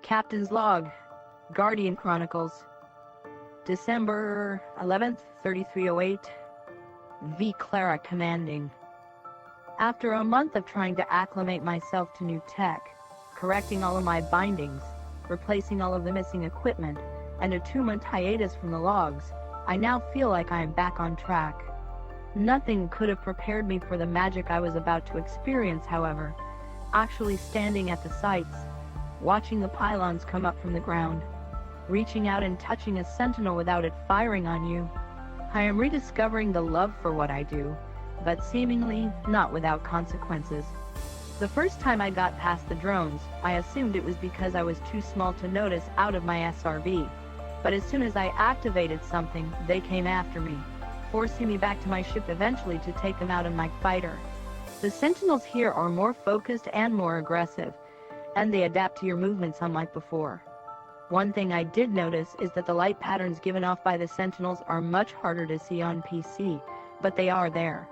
Captain's Log, Guardian Chronicles, December 11th, 3308, V. Clara commanding. After a month of trying to acclimate myself to new tech, correcting all of my bindings, replacing all of the missing equipment, and a 2-month hiatus from the logs, I now feel like I am back on track. Nothing could have prepared me for the magic I was about to experience, however. Actually standing at the sites, watching the pylons come up from the ground, reaching out and touching a sentinel without it firing on you. I am rediscovering the love for what I do, but seemingly not without consequences. The first time I got past the drones, I assumed it was because I was too small to notice out of my SRV. But as soon as I activated something, they came after me, forcing me back to my ship eventually to take them out in my fighter. The sentinels here are more focused and more aggressive, and they adapt to your movements unlike before. One thing I did notice is that the light patterns given off by the sentinels are much harder to see on PC, but they are there.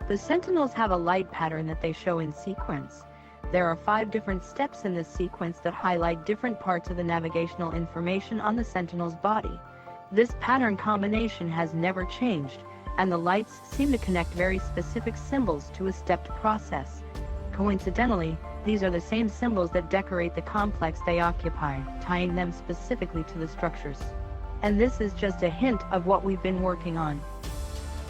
The sentinels have a light pattern that they show in sequence. There are 5 different steps in this sequence that highlight different parts of the navigational information on the sentinel's body. This pattern combination has never changed, and the lights seem to connect very specific symbols to a stepped process. Coincidentally, these are the same symbols that decorate the complex they occupy, tying them specifically to the structures. And this is just a hint of what we've been working on.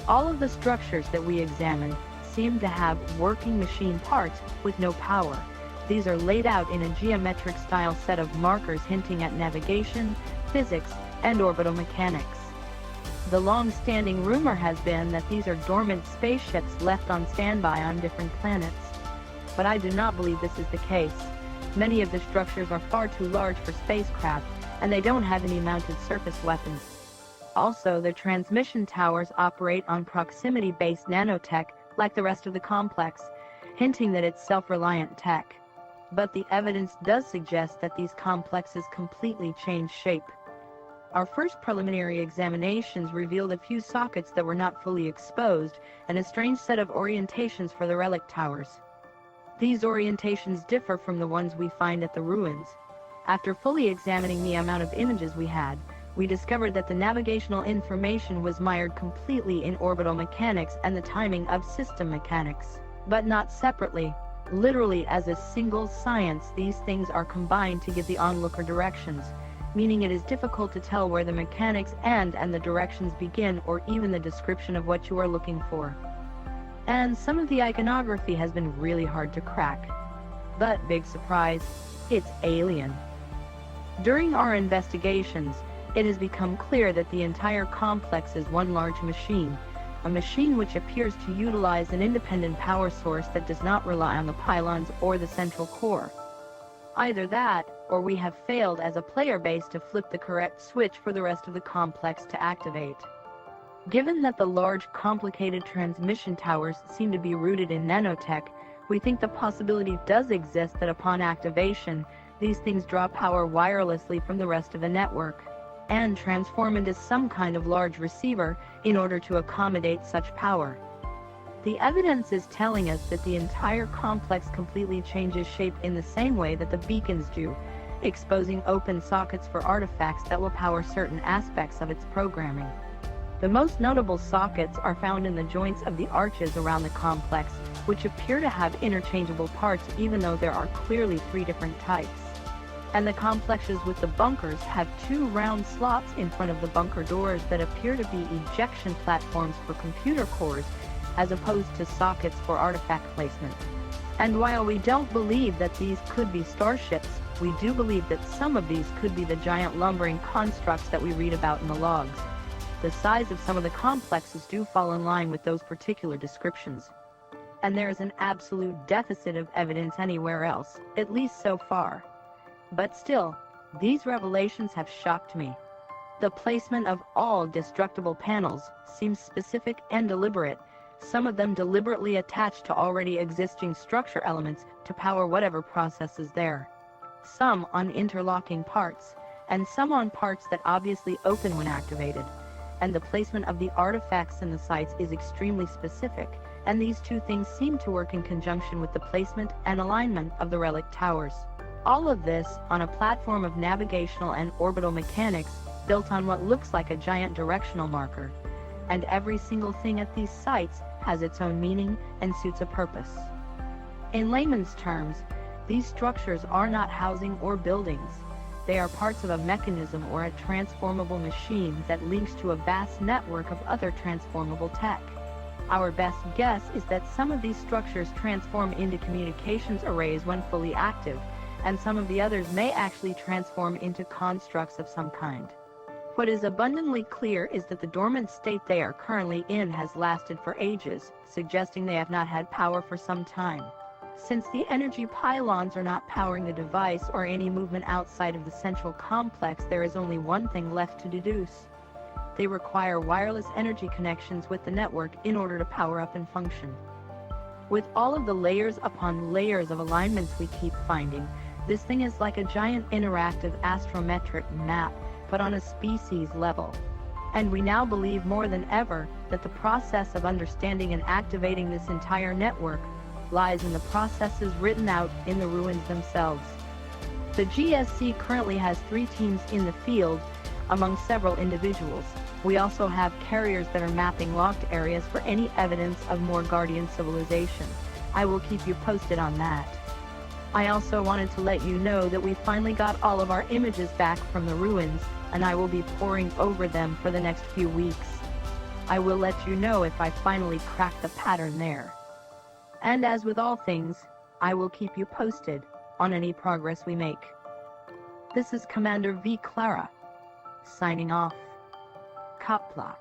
All of the structures that we examined seem to have working machine parts with no power. These are laid out in a geometric style set of markers hinting at navigation, physics, and orbital mechanics. The long-standing rumor has been that these are dormant spaceships left on standby on different planets. But I do not believe this is the case. Many of the structures are far too large for spacecraft, and they don't have any mounted surface weapons. Also, the transmission towers operate on proximity-based nanotech like the rest of the complex, hinting that it's self-reliant tech. But the evidence does suggest that these complexes completely change shape. Our first preliminary examinations revealed a few sockets that were not fully exposed, and a strange set of orientations for the relic towers. These orientations differ from the ones we find at the ruins. After fully examining the amount of images we had, we discovered that the navigational information was mired completely in orbital mechanics and the timing of system mechanics, but not separately. Literally as a single science, these things are combined to give the onlooker directions, meaning it is difficult to tell where the mechanics end and the directions begin, or even the description of what you are looking for. And some of the iconography has been really hard to crack. But big surprise, it's alien. During our investigations, it has become clear that the entire complex is one large machine, a machine which appears to utilize an independent power source that does not rely on the pylons or the central core. Either that, or we have failed as a player base to flip the correct switch for the rest of the complex to activate. Given that the large, complicated transmission towers seem to be rooted in nanotech, we think the possibility does exist that upon activation, these things draw power wirelessly from the rest of the network, and transform into some kind of large receiver in order to accommodate such power. The evidence is telling us that the entire complex completely changes shape in the same way that the beacons do, exposing open sockets for artifacts that will power certain aspects of its programming. The most notable sockets are found in the joints of the arches around the complex, which appear to have interchangeable parts even though there are clearly 3 different types. And the complexes with the bunkers have 2 round slots in front of the bunker doors that appear to be ejection platforms for computer cores, as opposed to sockets for artifact placement. And while we don't believe that these could be starships, we do believe that some of these could be the giant lumbering constructs that we read about in the logs. The size of some of the complexes do fall in line with those particular descriptions. And there is an absolute deficit of evidence anywhere else, at least so far. But still, these revelations have shocked me. The placement of all destructible panels seems specific and deliberate, some of them deliberately attached to already existing structure elements to power whatever process is there. Some on interlocking parts, and some on parts that obviously open when activated. And the placement of the artifacts in the sites is extremely specific, and these 2 things seem to work in conjunction with the placement and alignment of the relic towers. All of this on a platform of navigational and orbital mechanics built on what looks like a giant directional marker. And every single thing at these sites has its own meaning and suits a purpose. In layman's terms, these structures are not housing or buildings. They are parts of a mechanism or a transformable machine that links to a vast network of other transformable tech. Our best guess is that some of these structures transform into communications arrays when fully active, and some of the others may actually transform into constructs of some kind. What is abundantly clear is that the dormant state they are currently in has lasted for ages, suggesting they have not had power for some time. Since the energy pylons are not powering the device or any movement outside of the central complex, there is only one thing left to deduce. They require wireless energy connections with the network in order to power up and function. With all of the layers upon layers of alignments we keep finding, this thing is like a giant interactive astrometric map, but on a species level. And we now believe more than ever that the process of understanding and activating this entire network lies in the processes written out in the ruins themselves. The GSC currently has 3 teams in the field, among several individuals. We also have carriers that are mapping locked areas for any evidence of more Guardian civilization. I will keep you posted on that. I also wanted to let you know that we finally got all of our images back from the ruins, and I will be poring over them for the next few weeks. I will let you know if I finally crack the pattern there. And as with all things, I will keep you posted on any progress we make. This is Commander V. Clara, signing off. Kapla.